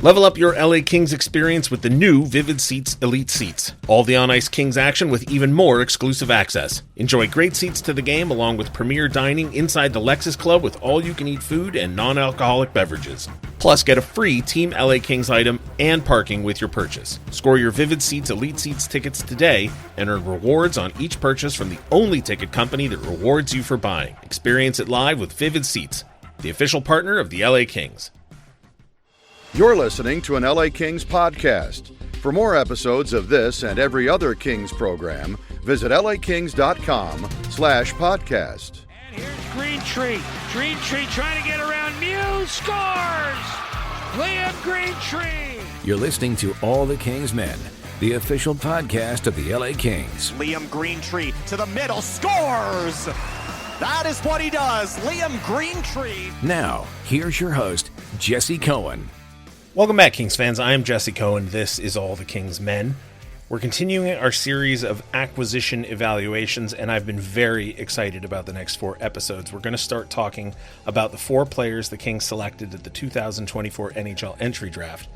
Level up your LA Kings experience with the new Vivid Seats Elite Seats. All the on-ice Kings action with even more exclusive access. Enjoy great seats to the game along with premier dining inside the Lexus Club with all-you-can-eat food and non-alcoholic beverages. Plus, get a free Team LA Kings item and parking with your purchase. Score your Vivid Seats Elite Seats tickets today and earn rewards on each purchase from the only ticket company that rewards you for buying. Experience it live with Vivid Seats, the official partner of the LA Kings. You're listening to an LA Kings podcast. For more episodes of this and every other Kings program, visit lakings.com/podcast. And here's Greentree. Greentree trying to get around Muse, scores! Liam Greentree! You're listening to All the Kings Men, the official podcast of the LA Kings. Liam Greentree to the middle, scores! That is what he does, Liam Greentree. Now, here's your host, Jesse Cohen. Welcome back, Kings fans. I am Jesse Cohen. This is All the Kings Men. We're continuing our series of acquisition evaluations, and I've been very excited about the next 4 episodes. We're going to start talking about the 4 players the Kings selected at the 2024 NHL Entry Draft.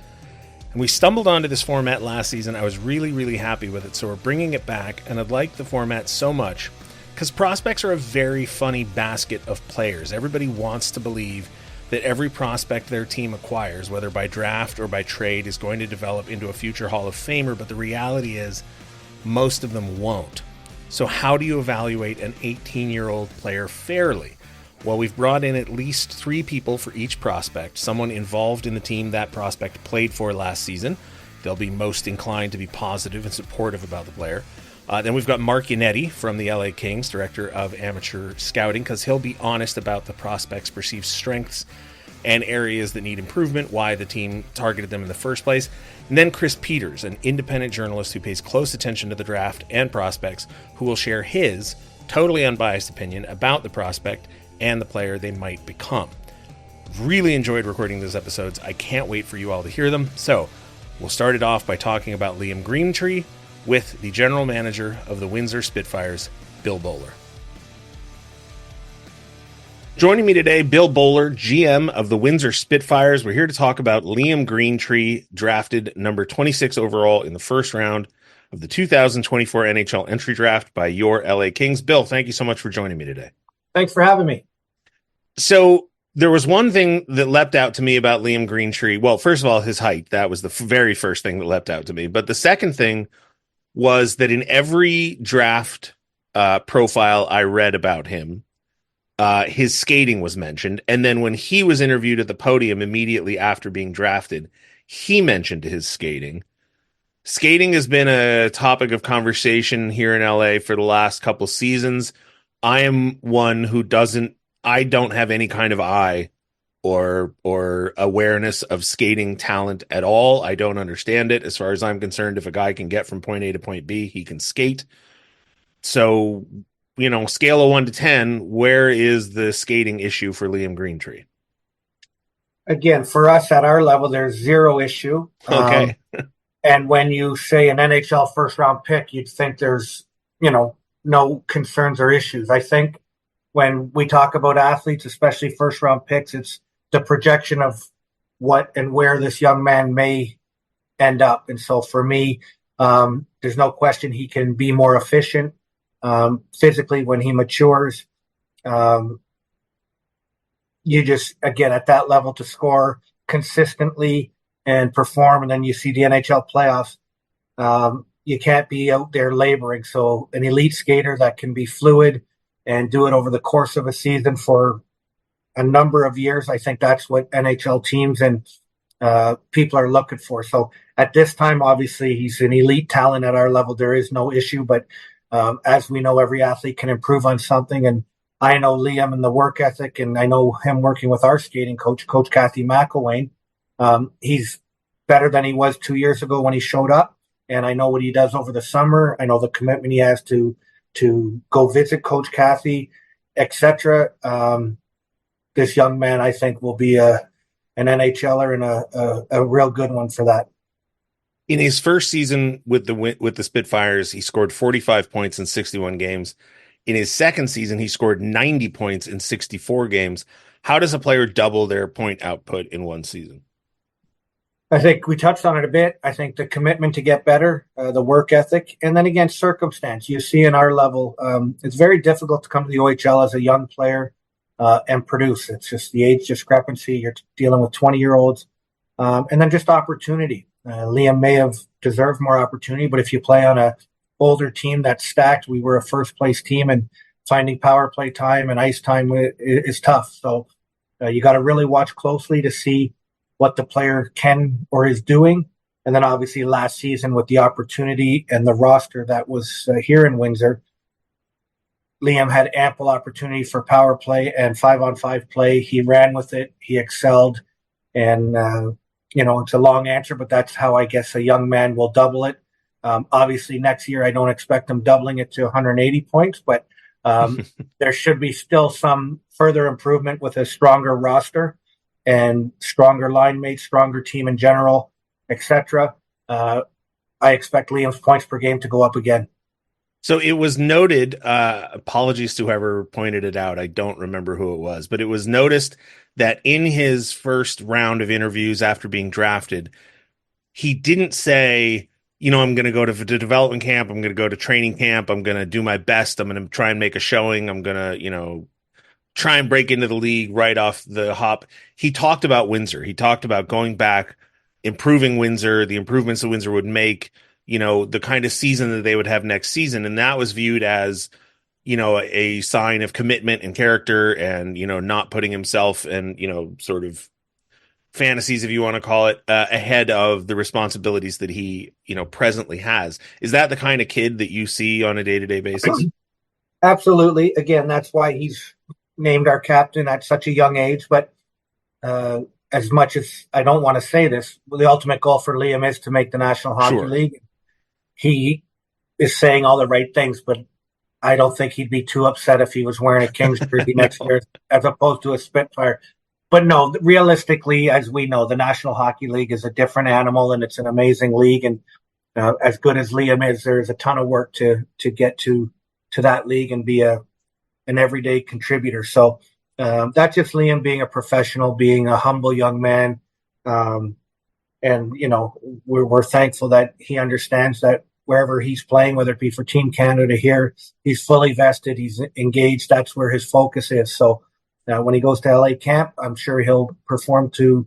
And we stumbled onto this format last season. I was really happy with it, so we're bringing it back, and I like the format so much because prospects are a very funny basket of players. Everybody wants to believe that every prospect their team acquires, whether by draft or by trade, is going to develop into a future Hall of Famer, but the reality is most of them won't. So how do you evaluate an 18-year-old player fairly? Well, we've brought in at least 3 people for each prospect, someone involved in the team that prospect played for last season. They'll be most inclined to be positive and supportive about the player. Then we've got Mark Yannetti from the LA Kings, Director of Amateur Scouting, because he'll be honest about the prospect's perceived strengths and areas that need improvement, why the team targeted them in the first place. And then Chris Peters, an independent journalist who pays close attention to the draft and prospects, who will share his totally unbiased opinion about the prospect and the player they might become. Really enjoyed recording those episodes. I can't wait for you all to hear them. So we'll start it off by talking about Liam Greentree with the general manager of the Windsor Spitfires, Bill Bowler. Joining me today, Bill Bowler, GM of the Windsor Spitfires. We're here to talk about Liam Greentree, drafted number 26 overall in the first round of the 2024 NHL Entry Draft by your LA Kings. Bill, thank you so much for joining me today. Thanks for having me. So there was one thing that leapt out to me about Liam Greentree. Well, first of all, his height. That was the very first thing that leapt out to me. But the second thing was that in every draft profile I read about him, his skating was mentioned. And then when he was interviewed at the podium immediately after being drafted, he mentioned his skating. Skating has been a topic of conversation here in LA for the last couple seasons. I am one who I don't have any kind of eye or awareness of skating talent at all. I don't understand it. As far as I'm concerned, if a guy can get from point A to point B, he can skate. So, scale of 1 to 10, where is the skating issue for Liam Greentree? Again, for us at our level, there's 0 issue. Okay. And when you say an NHL first round pick, you'd think there's, no concerns or issues. I think when we talk about athletes, especially first round picks, it's the projection of what and where this young man may end up. And so for me, there's no question he can be more efficient physically when he matures. You just, again, at that level to score consistently and perform, and then you see the NHL playoffs, you can't be out there laboring. So an elite skater that can be fluid and do it over the course of a season for a number of years, I think that's what NHL teams and people are looking for. So at this time, obviously, he's an elite talent at our level. There is no issue, but as we know, every athlete can improve on something. And I know Liam and the work ethic, and I know him working with our skating coach, Coach Kathy McElwain. He's better than he was 2 years ago when he showed up. And I know what he does over the summer. I know the commitment he has to go visit Coach Kathy, etc. This young man, I think, will be an NHLer and a real good one for that. In his first season with the Spitfires, he scored 45 points in 61 games. In his second season, he scored 90 points in 64 games. How does a player double their point output in one season? I think we touched on it a bit. I think the commitment to get better, the work ethic, and then again, circumstance. You see in our level, it's very difficult to come to the OHL as a young player and produce. It's just the age discrepancy. You're dealing with 20-year-olds. And then just opportunity. Liam may have deserved more opportunity, but if you play on a older team that's stacked, we were a first-place team, and finding power play time and ice time is tough. So you got to really watch closely to see what the player can or is doing. And then obviously last season with the opportunity and the roster that was here in Windsor, Liam had ample opportunity for power play and 5-on-5 play. He ran with it. He excelled. And, it's a long answer, but that's how I guess a young man will double it. Obviously next year, I don't expect him doubling it to 180 points, but there should be still some further improvement with a stronger roster and stronger line mates, stronger team in general, etc. I expect Liam's points per game to go up again. So it was noted, apologies to whoever pointed it out, I don't remember who it was, but it was noticed that in his first round of interviews after being drafted, he didn't say, I'm going to go to the development camp, I'm going to go to training camp, I'm going to do my best, I'm going to try and make a showing, I'm going to, try and break into the league right off the hop. He talked about Windsor. He talked about going back, improving Windsor, the improvements that Windsor would make, the kind of season that they would have next season. And that was viewed as, a sign of commitment and character and, not putting himself and, sort of fantasies, if you want to call it, ahead of the responsibilities that he, presently has. Is that the kind of kid that you see on a day-to-day basis? Absolutely. Again, that's why he's named our captain at such a young age. But as much as I don't want to say this, the ultimate goal for Liam is to make the National Hockey League. He is saying all the right things, but I don't think he'd be too upset if he was wearing a Kings jersey next year as opposed to a Spitfire. But no, realistically, as we know, the National Hockey League is a different animal, and it's an amazing league. And as good as Liam is, there's a ton of work to get to that league and be an everyday contributor. So that's just Liam being a professional, being a humble young man. And, we're thankful that he understands that wherever he's playing, whether it be for Team Canada here, he's fully vested, he's engaged. That's where his focus is. So when he goes to LA camp, I'm sure he'll perform to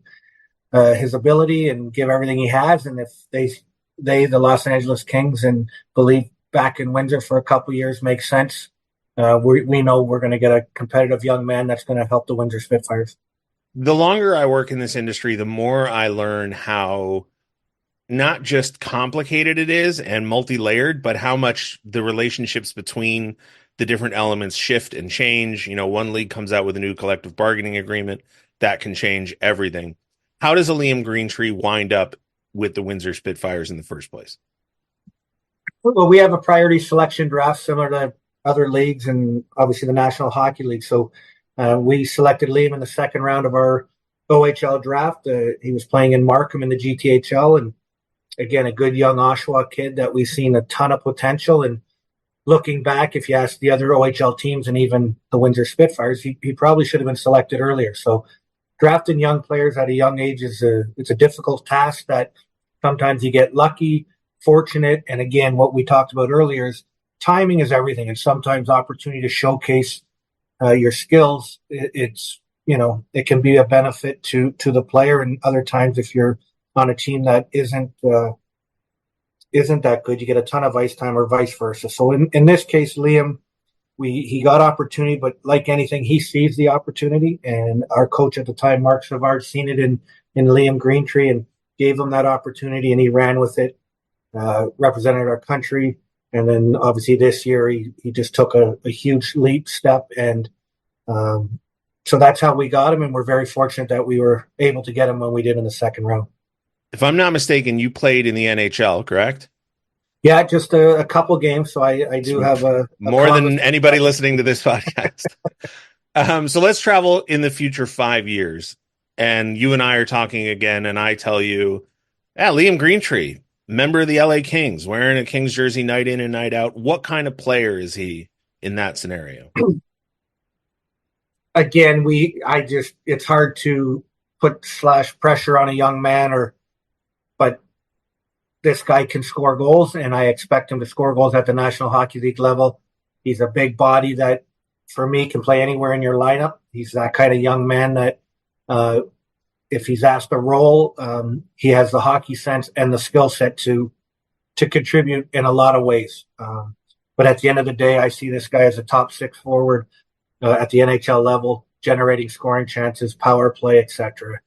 his ability and give everything he has. And if they, the Los Angeles Kings, and believe back in Windsor for a couple of years makes sense, we know we're going to get a competitive young man that's going to help the Windsor Spitfires. The longer I work in this industry, the more I learn how not just complicated it is and multi-layered, but how much the relationships between the different elements shift and change. One league comes out with a new collective bargaining agreement that can change everything. How does a Liam Greentree wind up with the Windsor Spitfires in the first place? Well, we have a priority selection draft similar to other leagues and obviously the National Hockey League. So we selected Liam in the second round of our OHL draft. He was playing in Markham in the GTHL, and again, a good young Oshawa kid that we've seen a ton of potential. And looking back, if you ask the other OHL teams and even the Windsor Spitfires, he probably should have been selected earlier. So drafting young players at a young age it's a difficult task that sometimes you get lucky, fortunate. And again, what we talked about earlier is timing is everything. And sometimes opportunity to showcase your skills, it can be a benefit to the player. And other times, if you're on a team that isn't that good, you get a ton of ice time or vice versa. So in this case, Liam, he got opportunity, but like anything, he sees the opportunity. And our coach at the time, Mark Savard, seen it in Liam Greentree and gave him that opportunity, and he ran with it, represented our country. And then obviously this year he just took a huge leap step. And so that's how we got him. And we're very fortunate that we were able to get him when we did in the second round. If I'm not mistaken, you played in the NHL, correct? Yeah, just a couple games. So I do have a more than anybody listening to this podcast. So let's travel in the future 5 years. And you and I are talking again. And I tell you, Liam Greentree, member of the LA Kings, wearing a Kings jersey night in and night out. What kind of player is he in that scenario? Again, it's hard to put / pressure on a young man or but this guy can score goals, and I expect him to score goals at the National Hockey League level. He's a big body that, for me, can play anywhere in your lineup. He's that kind of young man that if he's asked to roll, he has the hockey sense and the skill set to contribute in a lot of ways. But at the end of the day, I see this guy as a top 6 forward at the NHL level, generating scoring chances, power play, etc.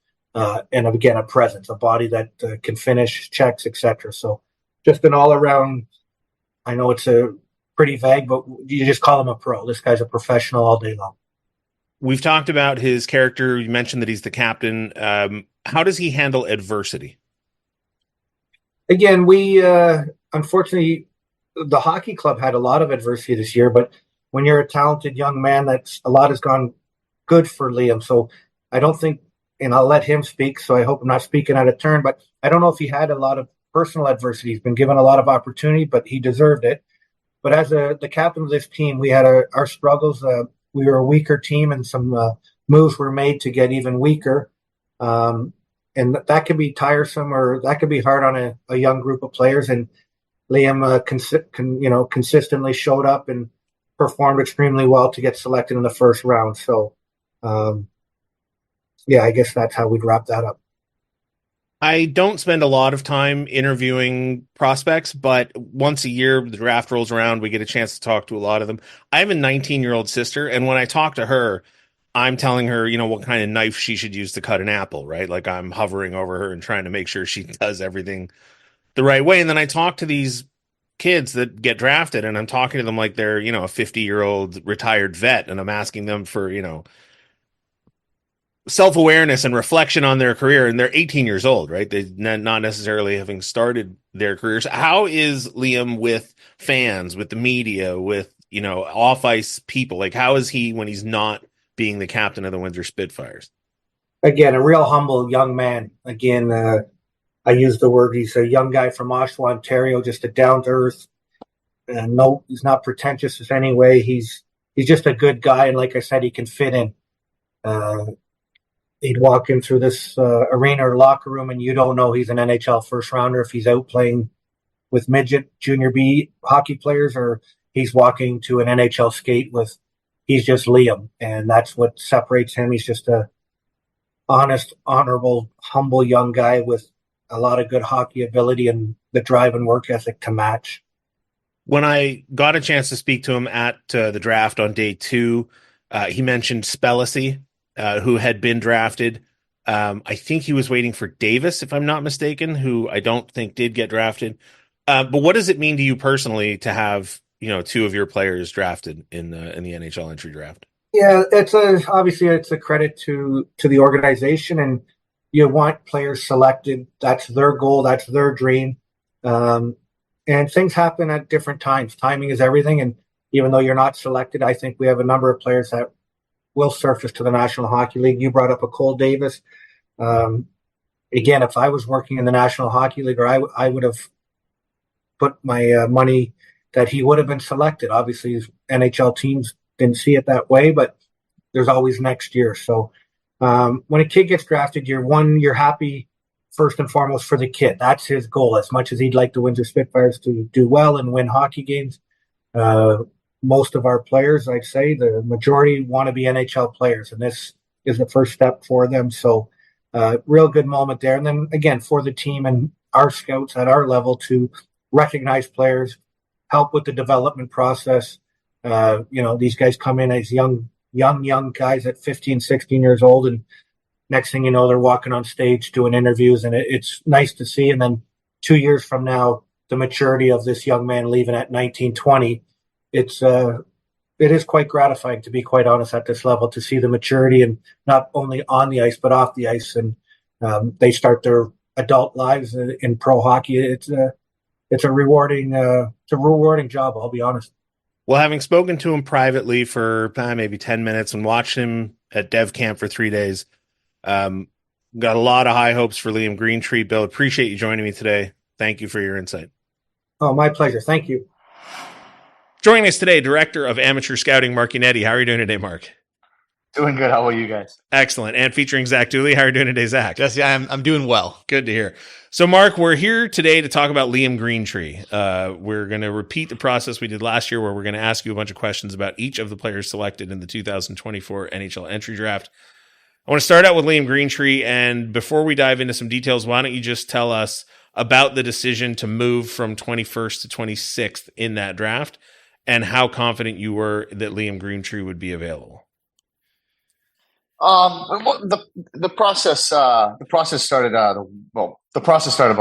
And again, a presence, a body that can finish checks, etc. So just an all-around, I know it's a pretty vague, but you just call him a pro. This guy's a professional all day long. We've talked about his character. You mentioned that he's the captain. How does he handle adversity? Again, we unfortunately, the hockey club had a lot of adversity this year, but when you're a talented young man, a lot has gone good for Liam. So I don't think, and I'll let him speak, so I hope I'm not speaking out of turn, but I don't know if he had a lot of personal adversity. He's been given a lot of opportunity, but he deserved it. But as the captain of this team, we had our struggles. We were a weaker team, and some moves were made to get even weaker. And that can be tiresome, or that can be hard on a young group of players. And Liam consistently showed up and performed extremely well to get selected in the first round. So, I guess that's how we'd wrap that up. I don't spend a lot of time interviewing prospects, but once a year, the draft rolls around, we get a chance to talk to a lot of them. I have a 19-year-old sister, and when I talk to her, I'm telling her, what kind of knife she should use to cut an apple, right? Like, I'm hovering over her and trying to make sure she does everything the right way. And then I talk to these kids that get drafted, and I'm talking to them like they're, a 50-year-old retired vet, and I'm asking them for, self-awareness and reflection on their career, and they're 18 years old, right? They're not necessarily having started their careers. How is Liam with fans, with the media, with, off-ice people? Like, how is he when he's not being the captain of the Windsor Spitfires? Again, a real humble young man. Again, I use the word, he's a young guy from Oshawa, Ontario, just a down-to-earth. No, he's not pretentious in any way. He's just a good guy, and like I said, he can fit in. He'd walk in through this arena or locker room, and you don't know he's an NHL first rounder if he's out playing with midget junior B hockey players, or he's walking to an NHL skate with, he's just Liam. And that's what separates him. He's just a honest, honorable, humble young guy with a lot of good hockey ability and the drive and work ethic to match. When I got a chance to speak to him at the draft on day 2, he mentioned Spellacy, who had been drafted. I think he was waiting for Davis, if I'm not mistaken, who I don't think did get drafted. But what does it mean to you personally to have, 2 of your players drafted in the NHL Entry Draft? Yeah, obviously it's a credit to the organization, and you want players selected. That's their goal. That's their dream. And things happen at different times. Timing is everything. And even though you're not selected, I think we have a number of players that will surface to the National Hockey League. You brought up a Cole Davis. Again, if I was working in the National Hockey League, or I would have put my money that he would have been selected. Obviously, NHL teams didn't see it that way, but there's always next year. So when a kid gets drafted, you're happy first and foremost for the kid. That's his goal. As much as he'd like the Windsor Spitfires to do well and win hockey games, most of our players, I'd say the majority, want to be NHL players, and this is the first step for them. So real good moment there. And then again, for the team and our scouts at our level to recognize players, help with the development process. These guys come in as young guys at 15, 16 years old, and next thing you know, they're walking on stage doing interviews, and it's nice to see. And then 2 years from now, the maturity of this young man leaving at 19, 20, it is quite gratifying, to be quite honest, at this level, to see the maturity, and not only on the ice but off the ice. And they start their adult lives in pro hockey. It's a rewarding job, I'll be honest. Well, having spoken to him privately for maybe 10 minutes and watched him at Dev Camp for 3 days, got a lot of high hopes for Liam Greentree. Bill, appreciate you joining me today. Thank you for your insight. Oh, my pleasure. Thank you. Joining us today, Director of Amateur Scouting, Mark Yannetti. How are you doing today, Mark? Doing good. How about you guys? Excellent. And featuring Zach Dooley. How are you doing today, Zach? Jesse, I'm doing well. Good to hear. So, Mark, we're here today to talk about Liam Greentree. We're going to repeat the process we did last year, where we're going to ask you a bunch of questions about each of the players selected in the 2024 NHL Entry Draft. I want to start out with Liam Greentree, and before we dive into some details, why don't you just tell us about the decision to move from 21st to 26th in that draft, and how confident you were that Liam Greentree would be available? The process started about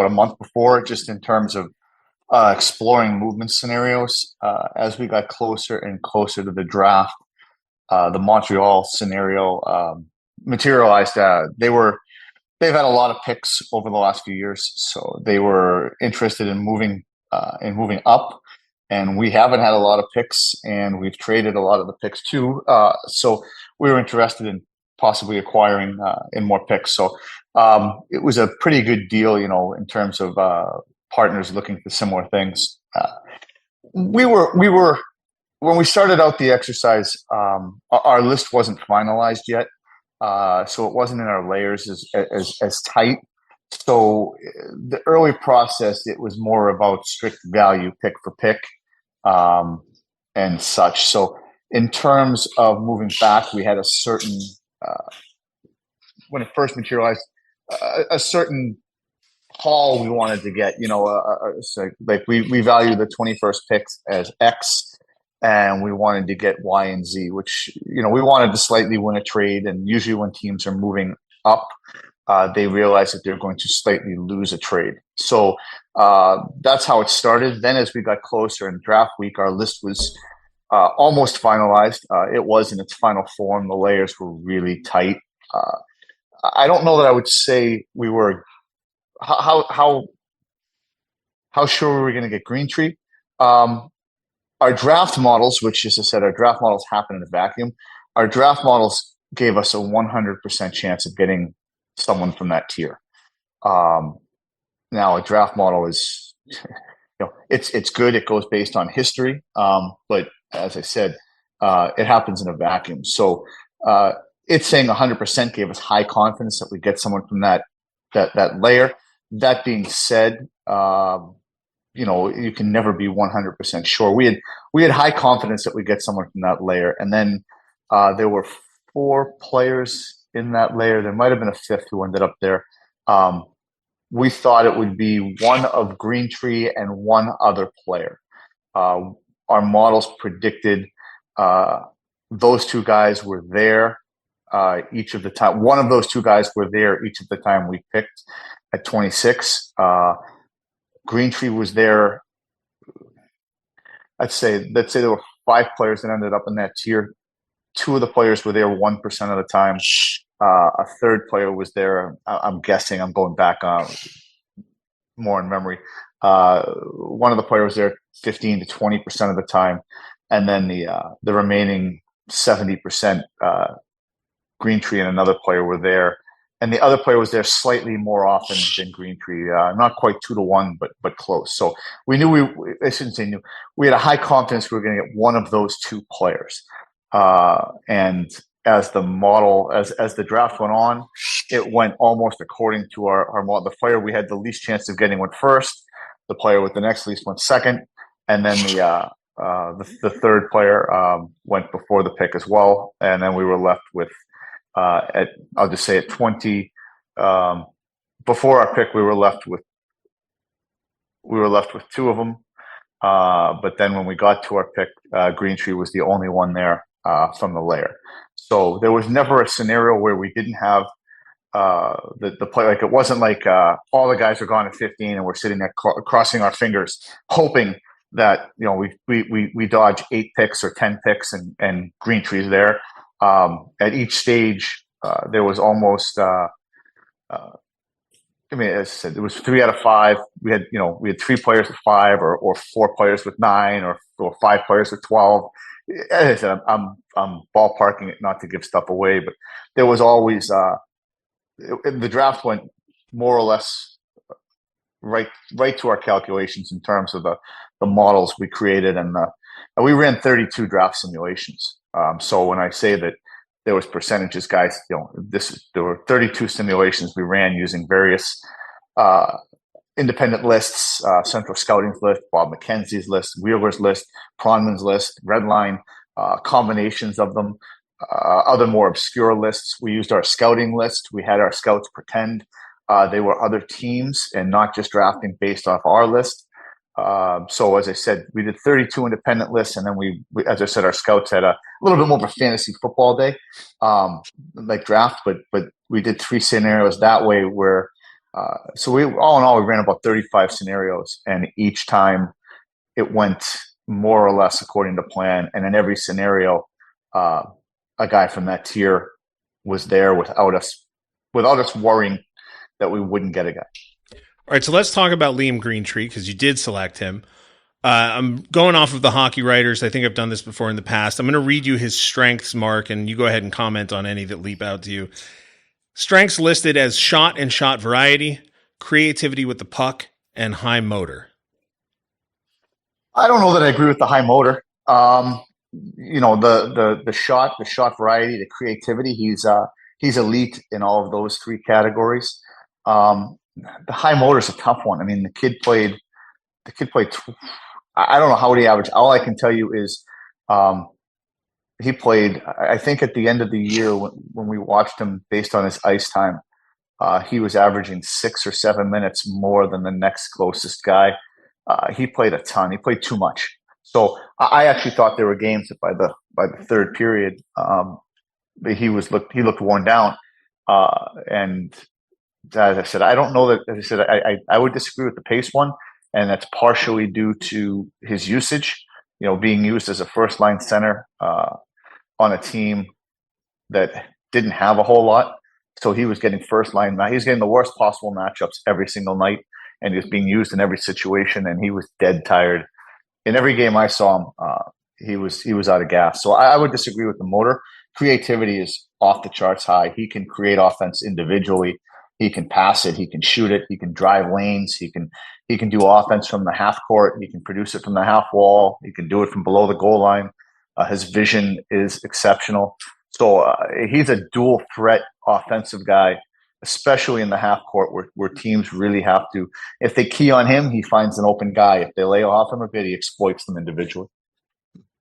a month before, just in terms of exploring movement scenarios. As we got closer and closer to the draft, the Montreal scenario materialized. They've had a lot of picks over the last few years, so they were interested in moving up. And we haven't had a lot of picks, and we've traded a lot of the picks too. So we were interested in possibly acquiring in more picks. So it was a pretty good deal, in terms of partners looking for similar things. We were when we started out the exercise, our list wasn't finalized yet, so it wasn't in our layers as tight. So the early process, it was more about strict value pick for pick and such. So in terms of moving back, we had a certain when it first materialized, a certain haul we wanted to get. So like we value the 21st pick as X, and we wanted to get Y and Z, which we wanted to slightly win a trade. And usually when teams are moving up, they realize that they're going to slightly lose a trade. So that's how it started. Then as we got closer in draft week, our list was almost finalized. It was in its final form. The layers were really tight. I don't know that I would say we were how sure we were going to get Greentree. Our draft models, which, as I said, our draft models happen in a vacuum. Our draft models gave us a 100% chance of getting someone from that tier. Now, a draft model is, it's good. It goes based on history, but as I said, it happens in a vacuum. So it's saying 100% gave us high confidence that we get someone from that layer. That being said, you can never be 100% sure. We had high confidence that we get someone from that layer, and then there were 4 players in that layer. There might have been a 5th who ended up there. We thought it would be one of Greentree and one other player. Our models predicted those 2 guys were there each of the time. One of those 2 guys were there each of the time we picked at 26. Greentree was there. Let's say there were 5 players that ended up in that tier. 2 of the players were there 1% of the time. A 3rd player was there. I'm guessing. I'm going back more in memory. One of the players was there 15 to 20% of the time, and then the remaining 70%, Greentree and another player were there, and the other player was there slightly more often than Greentree, not quite 2 to 1, but close. So we knew I shouldn't say knew. We had a high confidence we were going to get one of those 2 players, and as the draft went on, it went almost according to our model. The player we had the least chance of getting went first. The player with the next least went second, and then the 3rd player went before the pick as well. And then we were left with I'll just say at 20 before our pick, we were left with 2 of them. But then when we got to our pick, Greentree was the only one there from the layer. So there was never a scenario where we didn't have the play. Like, it wasn't like all the guys are gone at 15 and we're sitting there crossing our fingers, hoping that we dodge 8 picks or 10 picks and Greentree's there. At each stage, there was almost. As I said, there was 3 out of 5. We had 3 players with 5, or 4 players with 9, or 5 players with 12. As I said, I'm ballparking it not to give stuff away, but there was always the draft went more or less right to our calculations in terms of the models we created, and we ran 32 draft simulations. So when I say that there was percentages, guys. There were 32 simulations we ran using various independent lists, Central Scouting's list, Bob McKenzie's list, Wheeler's list, Pronman's list, Redline, combinations of them, other more obscure lists. We used our scouting list. We had our scouts pretend they were other teams and not just drafting based off our list. So as I said, we did 32 independent lists, and then we as I said, our scouts had a little bit more of a fantasy football day, like draft, but we did 3 scenarios that way where, so we all in all, we ran about 35 scenarios, and each time it went more or less according to plan. And in every scenario, a guy from that tier was there without us worrying that we wouldn't get a guy. All right, so let's talk about Liam Greentree, because you did select him. I'm going off of the hockey writers. I think I've done this before in the past. I'm going to read you his strengths, Mark, and you go ahead and comment on any that leap out to you. Strengths listed as shot and shot variety, creativity with the puck, and high motor. I don't know that I agree with the high motor. The shot variety, the creativity, he's elite in all of those 3 categories. The high motor is a tough one. I mean, the kid played. I don't know how he averaged. All I can tell you is he played. I think at the end of the year when we watched him based on his ice time, he was averaging 6 or 7 minutes more than the next closest guy. He played a ton. He played too much. So I actually thought there were games that by the third period, he looked worn down. And as I said, I don't know that. As I said, I would disagree with the pace one, and that's partially due to his usage. Being used as a first line center on a team that didn't have a whole lot, so he was getting first line. He's getting the worst possible matchups every single night, and he was being used in every situation, and he was dead tired. In every game I saw him, he was out of gas. So I would disagree with the motor. Creativity is off the charts high. He can create offense individually. He can pass it. He can shoot it. He can drive lanes. He can do offense from the half court. He can produce it from the half wall. He can do it from below the goal line. His vision is exceptional. So he's a dual threat offensive guy, especially in the half court where teams really have to. If they key on him, he finds an open guy. If they lay off him a bit, he exploits them individually.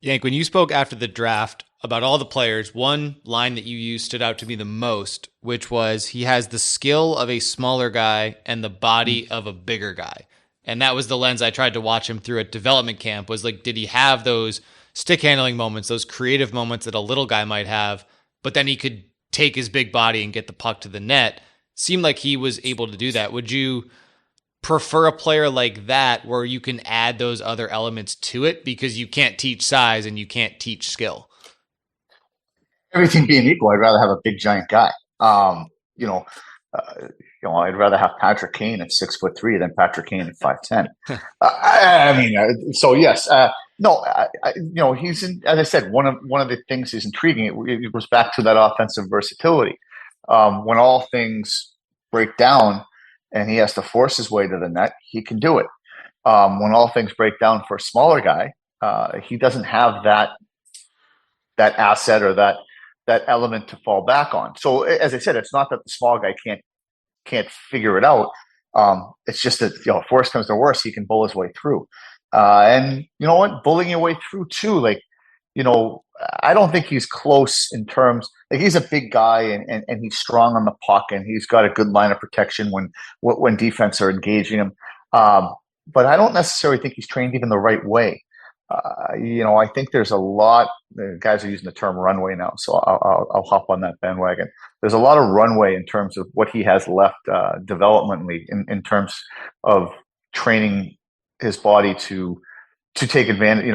Yank, when you spoke after the draft about all the players, one line that you used stood out to me the most, which was he has the skill of a smaller guy and the body of a bigger guy. And that was the lens I tried to watch him through at development camp, was like, did he have those stick handling moments, those creative moments that a little guy might have, but then he could take his big body and get the puck to the net? Seemed like he was able to do that. Would you prefer a player like that where you can add those other elements to it, because you can't teach size and you can't teach skill? Everything being equal, I'd rather have a big giant guy. I'd rather have Patrick Kane at 6'3" than Patrick Kane at 5'10". So yes, he's as I said, one of the things is intriguing. It goes back to that offensive versatility. When all things break down and he has to force his way to the net, he can do it. When all things break down for a smaller guy, he doesn't have that asset or that element to fall back on. So as I said, it's not that the small guy can't figure it out. It's just that, if worse comes to worse, he can bull his way through. And you know what? Bullying your way through too. I don't think he's close in terms. He's a big guy and he's strong on the puck and he's got a good line of protection when defense are engaging him. But I don't necessarily think he's trained even the right way. I think there's a lot. Guys are using the term runway now, so I'll hop on that bandwagon. There's a lot of runway in terms of what he has left developmentally in terms of training his body to take advantage,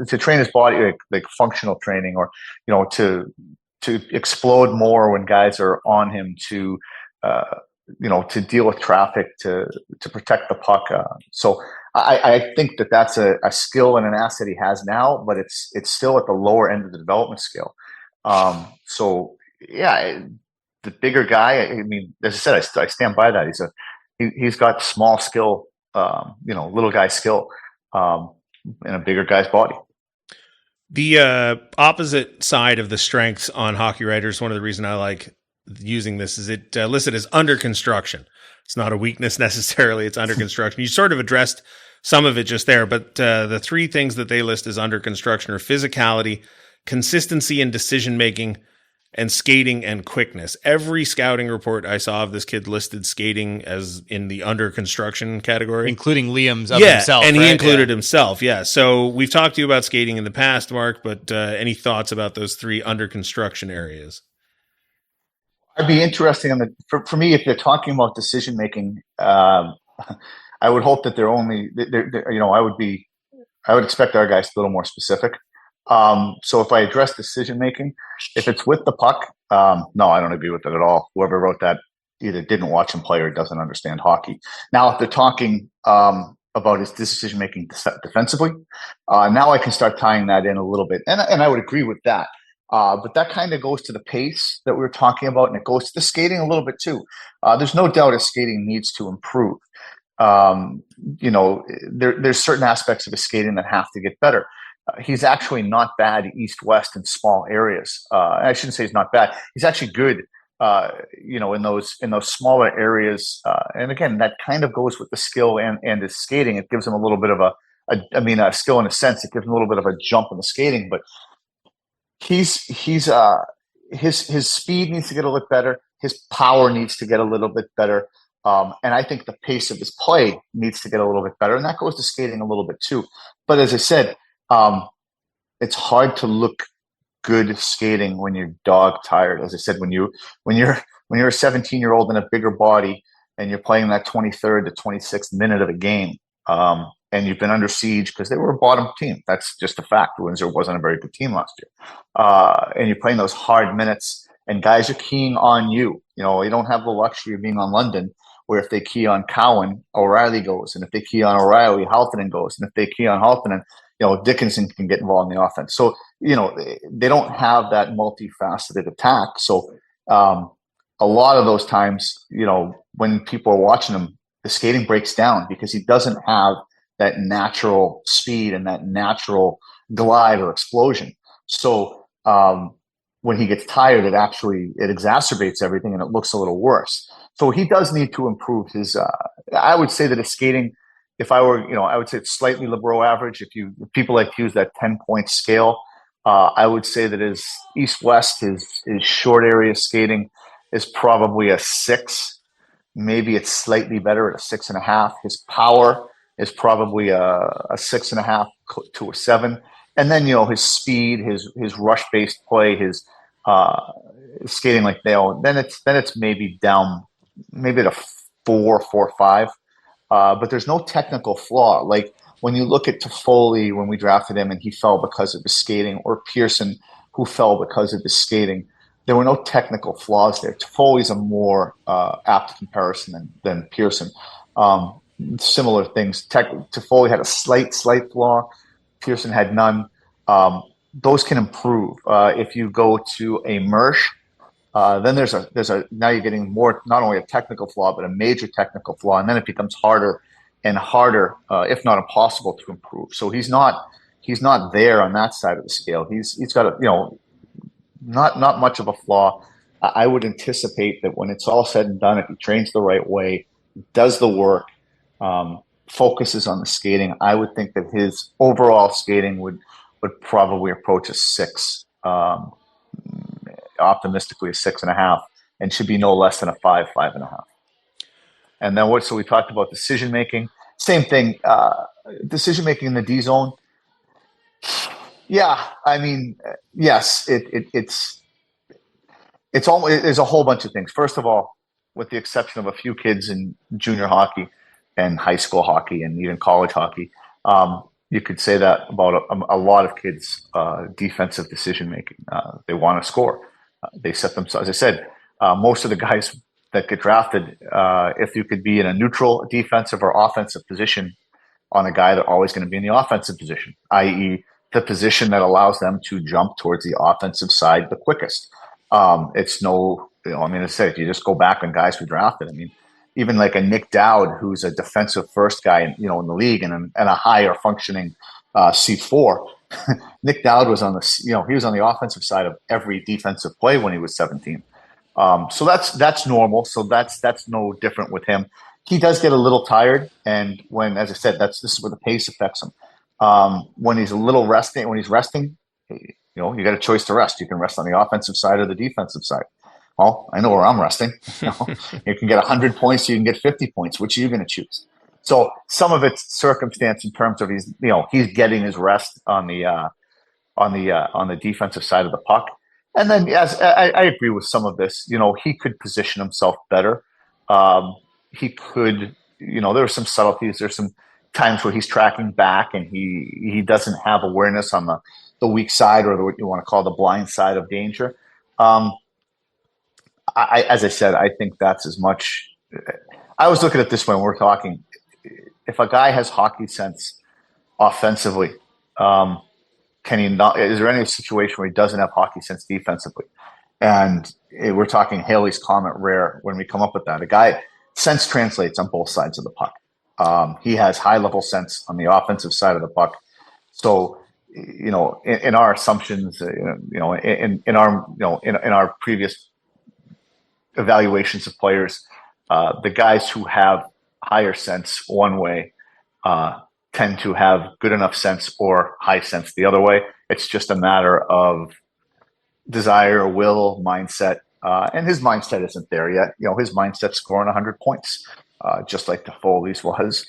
to train his body like functional training, or to explode more when guys are on him, to deal with traffic, to protect the puck. So I think that's a skill and an asset he has now, but it's still at the lower end of the development scale. So yeah, the bigger guy. I mean, as I said, I stand by that. He's got small skill, little guy skill, in a bigger guy's body. The opposite side of the strengths on Hockey Writers, one of the reasons I like using this is it listed as under construction. It's not a weakness necessarily. It's under construction. You sort of addressed some of it just there, but the three things that they list as under construction are physicality, consistency in decision-making, and skating and quickness. Every scouting report I saw of this kid listed skating as in the under construction category. Including Liam's of himself. And he right? included himself. Yeah. So we've talked to you about skating in the past, Mark, but any thoughts about those three under construction areas? I'd be interesting in for me, if they're talking about decision making, I would hope that I would expect our guys to be a little more specific. So if I address decision making, if it's with the puck, no, I don't agree with it at all. Whoever wrote that either didn't watch him play or doesn't understand hockey. Now, if they're talking about his decision making defensively, now I can start tying that in a little bit, and I would agree with that. But that kind of goes to the pace that we were talking about, and it goes to the skating a little bit too. There's no doubt his skating needs to improve. There's certain aspects of his skating that have to get better. He's actually not bad east-west in small areas. I shouldn't say he's not bad. He's actually good, in those smaller areas. And again, that kind of goes with the skill and his skating. It gives him a little bit of a skill in a sense. It gives him a little bit of a jump in the skating. But his speed needs to get a little bit better. His power needs to get a little bit better. And I think the pace of his play needs to get a little bit better. And that goes to skating a little bit too. But as I said, it's hard to look good skating when you're dog tired. As I said, when you're a 17-year-old in a bigger body and you're playing that 23rd to 26th minute of a game, and you've been under siege because they were a bottom team. That's just a fact. Windsor wasn't a very good team last year. And you're playing those hard minutes and guys are keying on you. You don't have the luxury of being on London, where if they key on Cowan, O'Reilly goes. And if they key on O'Reilly, Halpinen goes. And if they key on Halpinen, Dickinson can get involved in the offense. So, they don't have that multifaceted attack. So a lot of those times, when people are watching him, the skating breaks down because he doesn't have that natural speed and that natural glide or explosion. So when he gets tired, it exacerbates everything and it looks a little worse. So he does need to improve his, I would say that his skating, if I were, I would say it's slightly below average. If people like to use that 10-point scale, I would say that his east-west, his short area skating is probably a 6. Maybe it's slightly better at a 6.5. His power is probably a 6.5 to a 7. And then, his speed, his rush-based play, his skating like Dale, then it's maybe down, maybe at a 4, 5. But there's no technical flaw. Like when you look at Toffoli when we drafted him and he fell because of his skating, or Pearson who fell because of his skating, there were no technical flaws there. Toffoli's a more apt comparison than Pearson. Similar things. Toffoli had a slight flaw. Pearson had none. Those can improve. If you go to a Mersch, then there's a now you're getting more, not only a technical flaw, but a major technical flaw. And then it becomes harder and harder, if not impossible, to improve. So he's not there on that side of the scale. He's got not much of a flaw. I would anticipate that when it's all said and done, if he trains the right way, does the work, focuses on the skating, I would think that his overall skating would probably approach a 6, optimistically a 6.5, and should be no less than a 5, 5.5. And then so we talked about decision making. Same thing, decision making in the D zone. Yeah, I mean, yes, it's there's a whole bunch of things. First of all, with the exception of a few kids in junior hockey and high school hockey and even college hockey, you could say that about a lot of kids' defensive decision making. They want to score. They set themselves. As I said, most of the guys that get drafted, if you could be in a neutral defensive or offensive position on a guy, they're always going to be in the offensive position, i.e., the position that allows them to jump towards the offensive side the quickest. It's no, as I said, if you just go back on guys who drafted, even like a Nick Dowd, who's a defensive first guy, in the league and a higher functioning C4, Nick Dowd was on he was on the offensive side of every defensive play when he was 17. So that's normal. So that's no different with him. He does get a little tired, and as I said, this is where the pace affects him. When he's when he's resting, you got a choice to rest. You can rest on the offensive side or the defensive side. Well, I know where I'm resting. You can get 100 points, you can get 50 points. Which are you going to choose? So some of it's circumstance in terms of he's getting his rest on the defensive side of the puck. And then, as I agree with some of this, he could position himself better. He could, there are some subtleties. There's some times where he's tracking back and he doesn't have awareness on the weak side, or what you want to call the blind side of danger. As I said, I think that's as much. I was looking at this when we're talking. If a guy has hockey sense offensively, can he not? Is there any situation where he doesn't have hockey sense defensively? And we're talking Haley's Comet rare when we come up with that. A guy sense translates on both sides of the puck. He has high level sense on the offensive side of the puck. So, in our assumptions, in our previous evaluations of players, the guys who have higher sense one way tend to have good enough sense or high sense the other way. It's just a matter of desire, will, mindset, and his mindset isn't there yet. His mindset's scoring 100 points, just like Toffoli's was.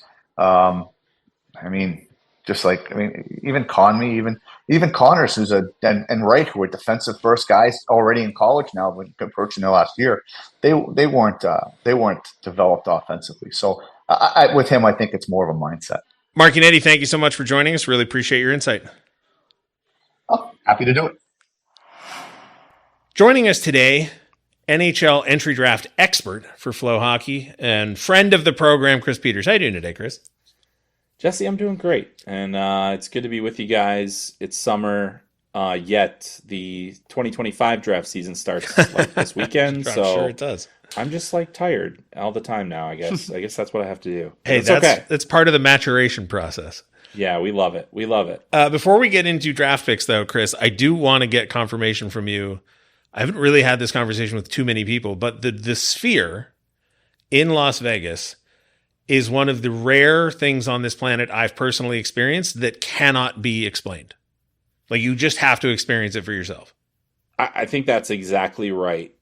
Even Conmee, even Connors, and Wright, who were defensive first guys already in college now, when approaching their last year, they weren't developed offensively. So with him, I think it's more of a mindset. Mark Yannetti, thank you so much for joining us. Really appreciate your insight. Oh, happy to do it. Joining us today, NHL Entry Draft expert for Flow Hockey and friend of the program, Chris Peters. How you doing today, Chris? Jesse, I'm doing great, and it's good to be with you guys. It's summer, yet the 2025 draft season starts this weekend, so sure it does. I'm just tired all the time now. I guess that's what I have to do. Hey, that's part of the maturation process. Yeah, we love it. We love it. Before we get into draft picks, though, Chris, I do want to get confirmation from you. I haven't really had this conversation with too many people, but the Sphere in Las Vegas is one of the rare things on this planet I've personally experienced that cannot be explained. You just have to experience it for yourself. I think that's exactly right.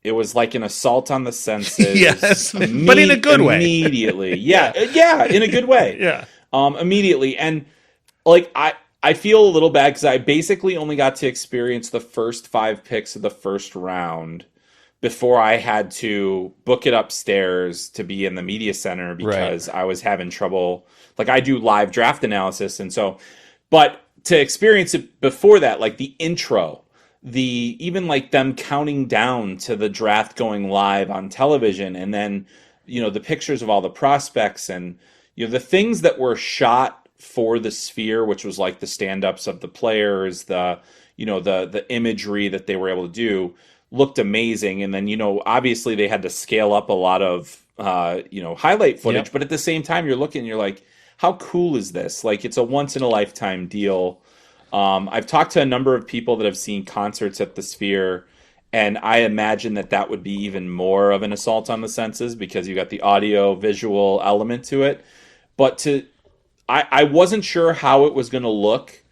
It was like an assault on the senses. Yes, but in a good way. Immediately. Yeah, in a good way. Yeah. Immediately. And I feel a little bad because I basically only got to experience the first 5 picks of the first round before I had to book it upstairs to be in the media center because I was having trouble. I do live draft analysis. And so, but to experience it before that, the intro, even them counting down to the draft going live on television, and then, the pictures of all the prospects and, the things that were shot for the Sphere, which was the stand-ups of the players, the imagery that they were able to do, looked amazing. And then, obviously they had to scale up a lot of, highlight footage. Yep. But at the same time, you're looking, you're like, how cool is this? It's a once-in-a-lifetime deal. I've talked to a number of people that have seen concerts at the Sphere, and I imagine that would be even more of an assault on the senses because you got the audio-visual element to it. But I wasn't sure how it was going to look.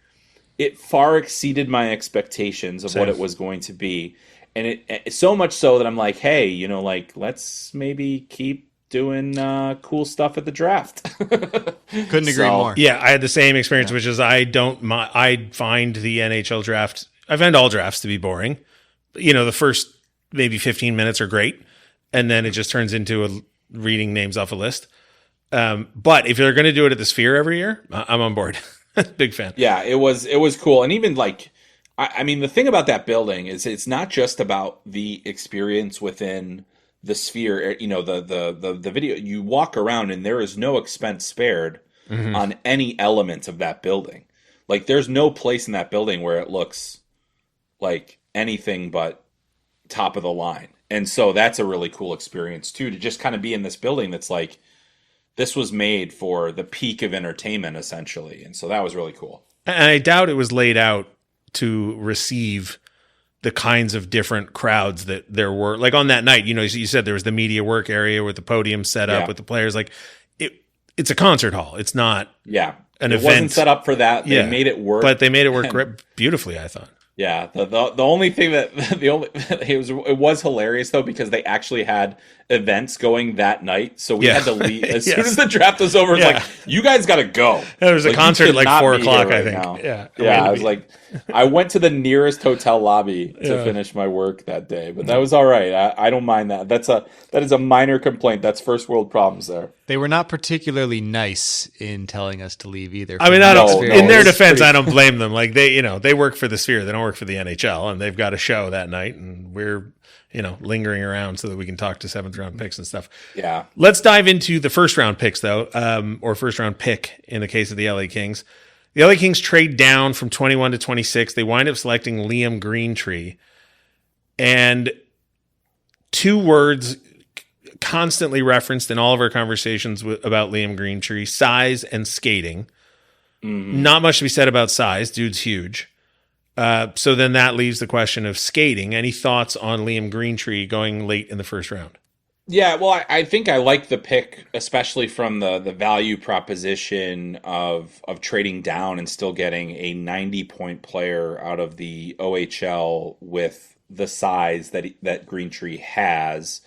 It far exceeded my expectations of what it was going to be. And it so much so that I'm like, hey, let's maybe keep doing cool stuff at the draft. Couldn't agree more. Yeah, I had the same experience, which is I find the NHL draft, I find all drafts to be boring. The first maybe 15 minutes are great, and then it just turns into reading names off a list. But if you're going to do it at the Sphere every year, I'm on board. Big fan. Yeah, it was cool. And even I mean, the thing about that building is it's not just about the experience within the Sphere, the video. You walk around and there is no expense spared on any element of that building. There's no place in that building where it looks like anything but top of the line. And so that's a really cool experience too, to just kind of be in this building that's this was made for the peak of entertainment essentially. And so that was really cool. And I doubt it was laid out to receive the kinds of different crowds that there were. Like on that night, you said there was the media work area with the podium set up with the players. Like it's a concert hall. It's not an event. It wasn't set up for that. They made it work. But they made it work beautifully, I thought. Yeah, the only thing that it was hilarious though, because they actually had events going that night, so we had to leave as soon as the draft was over. It's like, you guys got to go. There was a concert at like 4:00, I think. Now. Yeah. I was like, I went to the nearest hotel lobby to finish my work that day, but that was all right. I don't mind that. That is a minor complaint. That's first world problems there. They were not particularly nice in telling us to leave either. I mean, in their defense, I don't blame them. Like they work for the Sphere. They don't work for the NHL, and they've got a show that night, and we're lingering around so that we can talk to 7th round picks and stuff. Yeah. Let's dive into the first round picks though, or first round pick in the case of the LA Kings. The LA Kings trade down from 21 to 26. They wind up selecting Liam Greentree, and 2 words constantly referenced in all of our conversations about Liam Greentree: size and skating. Mm-hmm. Not much to be said about size. Dude's huge. So then that leaves the question of skating. Any thoughts on Liam Greentree going late in the first round? Yeah, well, I think I like the pick, especially from the value proposition of trading down and still getting a 90-point player out of the OHL with the size that Greentree has.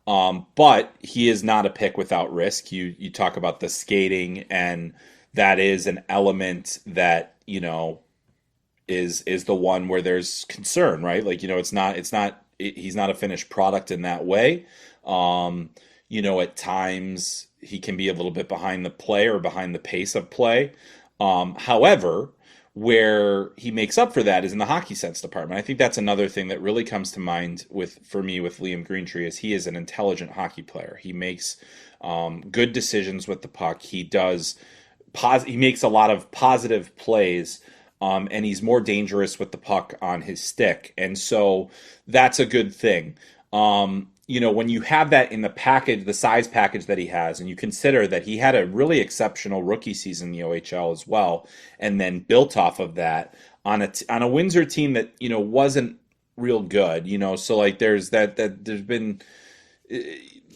But he is not a pick without risk. You talk about the skating, and that is an element that, is the one where there's concern, right? Like, he's not a finished product in that way. At times he can be a little bit behind the play or behind the pace of play. However, where he makes up for that is in the hockey sense department. I think that's another thing that really comes to mind for me with Liam Greentree is he is an intelligent hockey player. He makes good decisions with the puck. He makes a lot of positive plays, and he's more dangerous with the puck on his stick. And so that's a good thing. When you have that in the package, the size package that he has, and you consider that he had a really exceptional rookie season in the OHL as well, and then built off of that on a Windsor team that, wasn't real good, so like there's been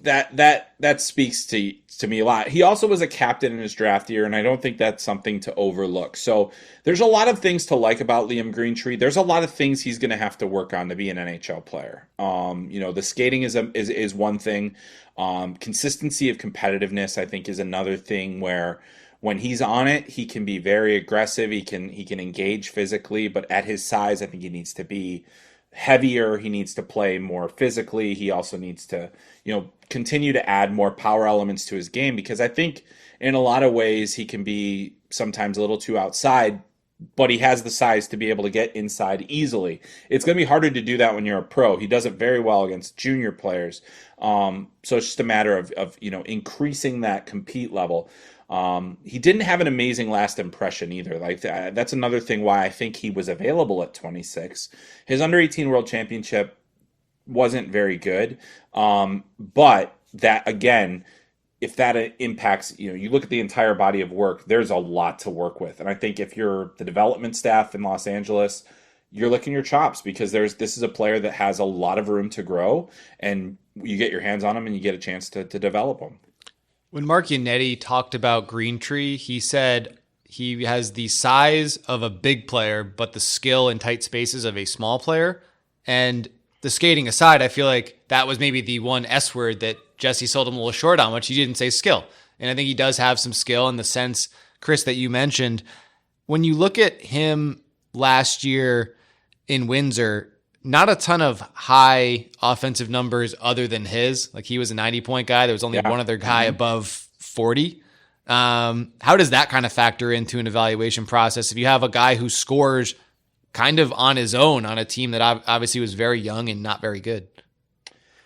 that speaks to me a lot. He also was a captain in his draft year, and I don't think that's something to overlook. So there's a lot of things to like about Liam Greentree. There's a lot of things he's going to have to work on to be an NHL player. The skating is one thing. Consistency of competitiveness, I think, is another thing where when he's on it, he can be very aggressive. He can engage physically, but at his size, I think he needs to be heavier. He needs to play more physically. He also needs to, continue to add more power elements to his game, because I think in a lot of ways he can be sometimes a little too outside, but he has the size to be able to get inside easily. It's going to be harder to do that when you're a pro. He does it very well against junior players. So it's just a matter of increasing that compete level. He didn't have an amazing last impression either. Like that's another thing why I think he was available at 26. His under-18 World Championship wasn't very good. But that, again, if that impacts, you look at the entire body of work, there's a lot to work with. And I think if you're the development staff in Los Angeles, you're licking your chops, because this is a player that has a lot of room to grow, and you get your hands on him and you get a chance to develop him. When Mark Yannetti talked about Greentree, he said he has the size of a big player, but the skill in tight spaces of a small player. And the skating aside, I feel like that was maybe the one S word that Jesse sold him a little short on, which he didn't say skill. And I think he does have some skill in the sense, Chris, that you mentioned. When you look at him last year in Windsor, not a ton of high offensive numbers other than his. Like, he was a 90-point guy. There was only one other guy above 40. How does that kind of factor into an evaluation process if you have a guy who scores kind of on his own on a team that obviously was very young and not very good?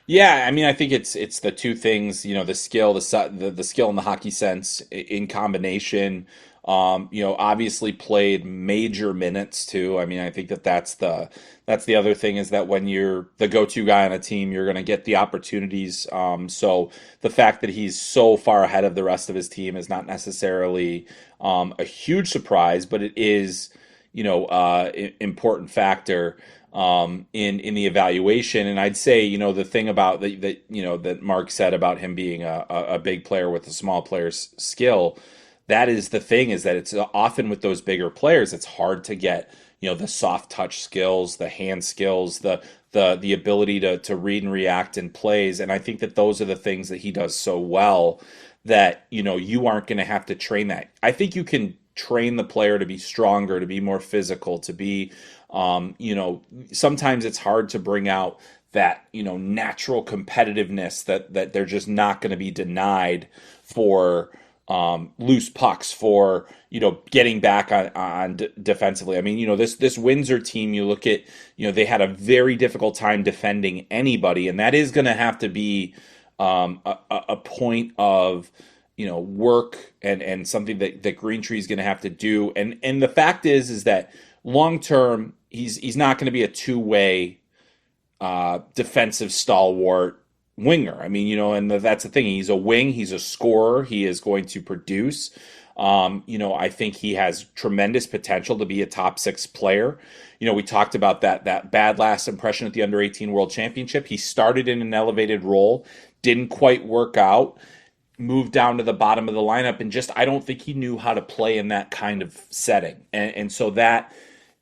Yeah, I mean, I think it's the two things, the skill, the skill in the hockey sense in combination. Obviously played major minutes too. I mean, I think that's the other thing, is that when you're the go-to guy on a team, you're going to get the opportunities. So the fact that he's so far ahead of the rest of his team is not necessarily a huge surprise, but it is, important factor in the evaluation. And I'd say, the thing about that Mark said about him being a big player with a small player's skill, that is the thing, is that it's often with those bigger players, it's hard to get, the soft touch skills, the hand skills, the ability to read and react in plays. And I think that those are the things that he does so well that, you aren't going to have to train that. I think you can train the player to be stronger, to be more physical, to be, sometimes it's hard to bring out that, natural competitiveness that they're just not going to be denied for loose pucks, for, getting back on defensively. I mean, this Windsor team, you look at, they had a very difficult time defending anybody, and that is going to have to be a point of, work and something that Greentree is going to have to do. And the fact is that long term, he's not going to be a two-way defensive stalwart winger. I mean, and that's the thing. He's a wing. He's a scorer. He is going to produce. I think he has tremendous potential to be a top 6 player. We talked about that bad last impression at the Under-18 World Championship. He started in an elevated role, didn't quite work out, moved down to the bottom of the lineup, and I don't think he knew how to play in that kind of setting. And so that's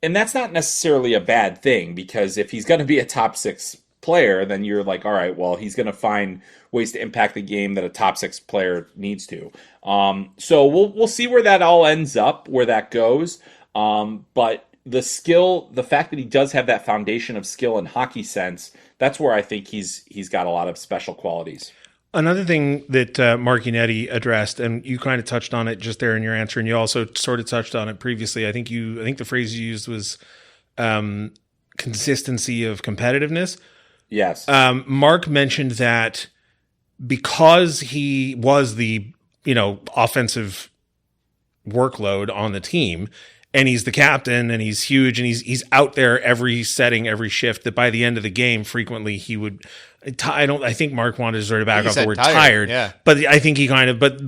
not necessarily a bad thing, because if he's going to be a top 6 player, then you're like, all right, well, he's going to find ways to impact the game that a top 6 player needs to. So we'll see where that all ends up, where that goes. But the skill, the fact that he does have that foundation of skill and hockey sense, that's where I think he's got a lot of special qualities. Another thing that Mark Yannetti addressed, and you kind of touched on it just there in your answer, and you also sort of touched on it previously. I think the phrase you used was consistency of competitiveness. Yes. Mark mentioned that because he was the offensive workload on the team, and he's the captain, and he's huge, and he's out there every setting, every shift, that by the end of the game, frequently he would. I think Mark wanted to sort of back off the word tired, yeah. But I think he kind of, but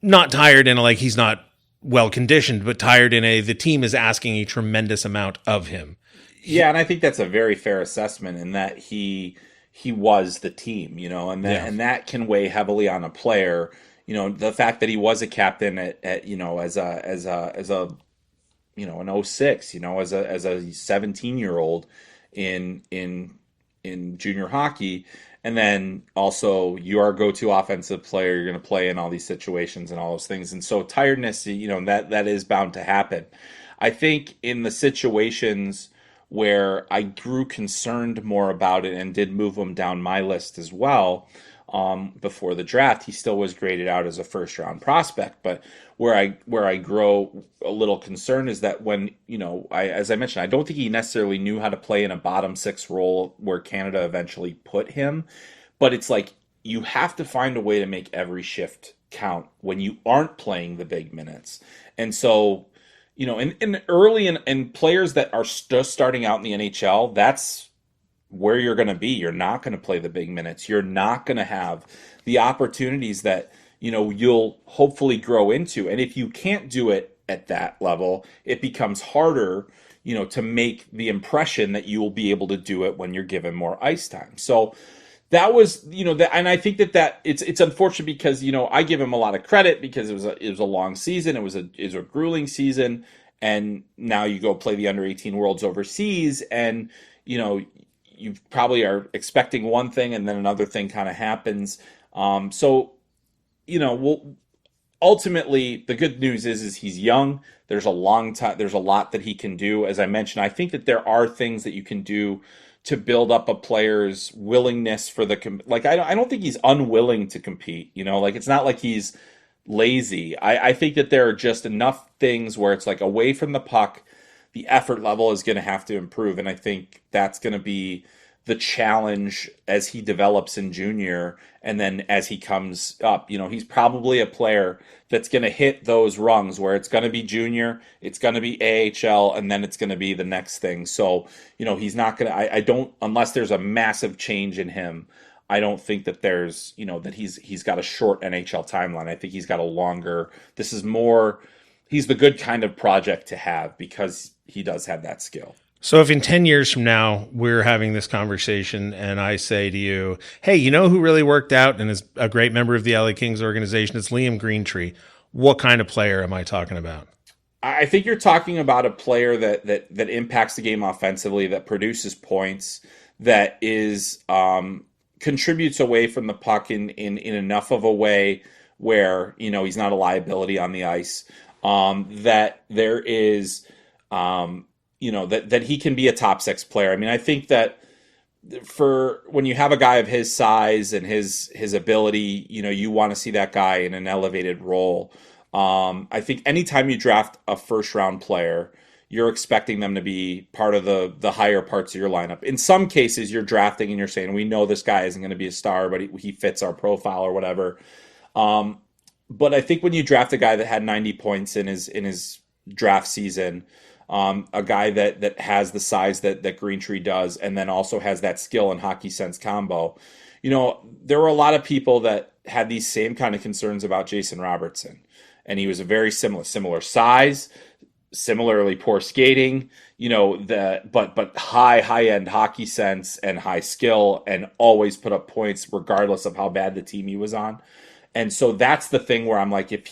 not tired in a like he's not well conditioned, but tired in the team is asking a tremendous amount of him. Yeah, and I think that's a very fair assessment, in that he was the team, and that can weigh heavily on a player. The fact that he was a captain at as a an 06, as a 17-year-old in junior hockey, and then also you are a go-to offensive player, you're going to play in all these situations and all those things, and so tiredness, that is bound to happen. I think in the situations where I grew concerned more about it and did move him down my list as well, before the draft, he still was graded out as a first-round prospect. But where I grow a little concerned is that when, as I mentioned, I don't think he necessarily knew how to play in a bottom 6 role where Canada eventually put him. But it's like, you have to find a way to make every shift count when you aren't playing the big minutes. And so, in early and players that are just starting out in the NHL, that's where you're going to be. You're not going to play the big minutes. You're not going to have the opportunities that, you'll hopefully grow into. And if you can't do it at that level, it becomes harder, to make the impression that you will be able to do it when you're given more ice time. So that was, and I think that it's unfortunate because, I give him a lot of credit because it was a long season. It was a grueling season. And now you go play the Under-18 Worlds overseas, and, you probably are expecting one thing and then another thing kind of happens. Ultimately the good news is he's young. There's a long time. There's a lot that he can do. As I mentioned, I think that there are things that you can do to build up a player's willingness for I don't think he's unwilling to compete, it's not like he's lazy. I think that there are just enough things where it's like away from the puck, the effort level is going to have to improve. And I think that's going to be the challenge as he develops in junior, and then as he comes up. He's probably a player that's going to hit those rungs where it's going to be junior, it's going to be AHL, and then it's going to be the next thing. So, he's not going to, I don't, unless there's a massive change in him, I don't think that there's, that he's got a short NHL timeline. I think he's got a longer, he's the good kind of project to have because he does have that skill. So if in 10 years from now, we're having this conversation and I say to you, hey, you know who really worked out and is a great member of the LA Kings organization? It's Liam Greentree. What kind of player am I talking about? I think you're talking about a player that impacts the game offensively, that produces points, that is contributes away from the puck in enough of a way where, he's not a liability on the ice, that there is... that he can be a top six player. I mean, I think that for when you have a guy of his size and his ability, you want to see that guy in an elevated role. I think anytime you draft a first round player, you're expecting them to be part of the higher parts of your lineup. In some cases, you're drafting and you're saying, we know this guy isn't going to be a star, but he fits our profile or whatever. But I think when you draft a guy that had 90 points in his draft season, a guy that has the size that Greentree does, and then also has that skill and hockey sense combo. There were a lot of people that had these same kind of concerns about Jason Robertson, and he was a very similar size, similarly poor skating, but high end hockey sense and high skill, and always put up points regardless of how bad the team he was on. And so that's the thing where I'm like, if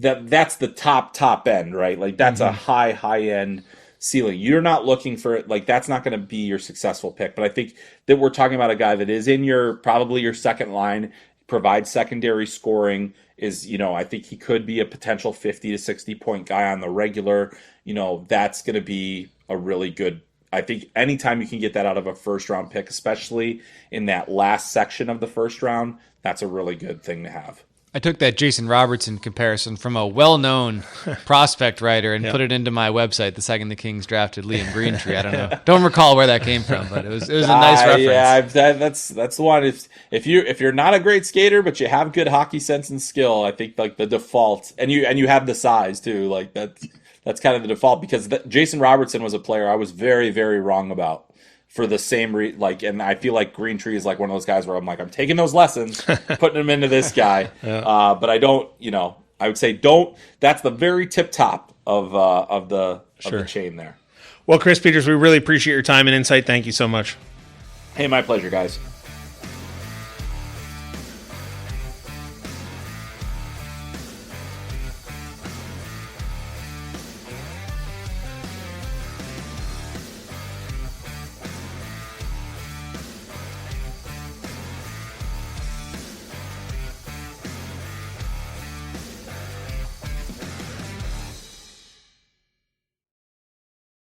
that's the top end, right? Like that's a high end ceiling. You're not looking for it. Like that's not going to be your successful pick. But I think that we're talking about a guy that is in probably your second line, provides secondary scoring, is, I think he could be a potential 50 to 60 point guy on the regular. That's going to be a really good, I think anytime you can get that out of a first round pick, especially in that last section of the first round, that's a really good thing to have. I took that Jason Robertson comparison from a well-known prospect writer and put it into my website the second the Kings drafted Liam Greentree. I don't know. Don't recall where that came from, but it was a nice reference. Yeah, that's the one. If you're not a great skater, but you have good hockey sense and skill, I think like the default, and you have the size too, like that's kind of the default, because Jason Robertson was a player I was very, very wrong about. For the same and I feel like Greentree is like one of those guys where I'm like, I'm taking those lessons, putting them into this guy. But I don't, I would say that's the very tip top of the chain there. Well, Chris Peters, we really appreciate your time and insight. Thank you so much. Hey, my pleasure, guys.